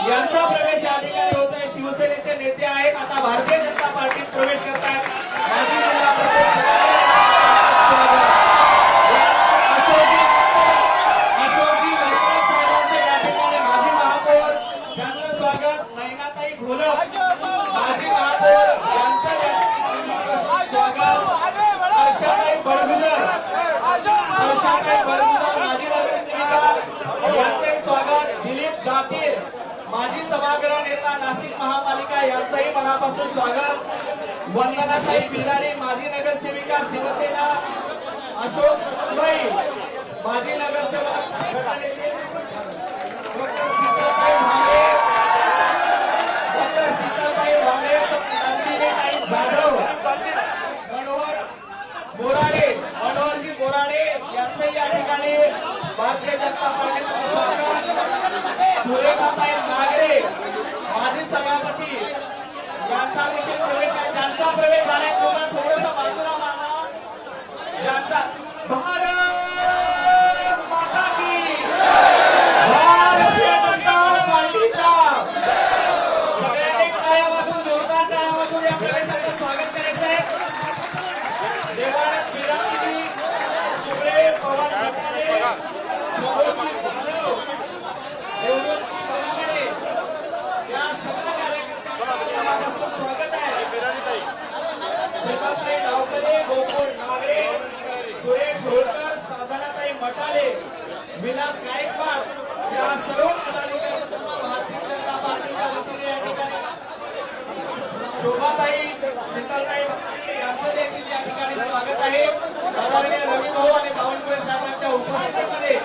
यांचा प्रवेश या ठिकाणी होत आहे। शिवसेनेचे नेते आहेत, आता भारतीय जनता पार्टीत प्रवेश करतात। माजी जिल्हा प्रमुख अशोकजी मेहता साहेबांचे या ठिकाणी माजी महापौर यांचं स्वागत। नयनाताई घोलप माजी महापौर यांचं स्वागत। हर्षाताई बडगुजर माजी नगरसेविका यांचे स्वागत। दिलीप दातीर माजी सभागृह नेता नाशिक महापालिका यांचंही मनापासून स्वागत। वंदनाताई बिरारी माजी नगरसेविका शिवसेना। अशोक सुनबाई माजी नगरसेवक गटनेते। डॉक्टर सीताताई भांबरे नंदिनीताई जाधव। मनोहरजी बोराडे यांचंही या ठिकाणी भारतीय जनता पार्टीमध्ये स्वागत। सुरेखाताई नागरे माजी सभापती यांचा देखील प्रवेश आहे। ज्यांचा प्रवेश झालाय तुम्हाला थोडंसं बाजूला माना। ज्यांचा भारत माता की भारतीय जनता पार्टीचा सगळ्यांनी टाळ्या वाजवून जोरदार टाळ्या वाजवून या प्रवेशाचं स्वागत करायचं आहे। देवानंद बिरारी सुरे पवन पठारे प्रबोधजी जाधव देवदत्ती बलामणे या सर्व कार्यकर्त्यांचं मनापासून स्वागत आहे। सीताताई डावकरे गोकुळ नागरे सुरेश होळकर साधनाताई मटाले विलास गायकवाड या सर्व पदाधिकाऱ्यांना भारतीय जनता पार्टीच्या वतीने या ठिकाणी शोभाताई शीतलताई यांचं देखील या ठिकाणी स्वागत आहे। आदरणीय रवी भाऊ आणि बावनकुळे साहेबांच्या उपस्थितीमध्ये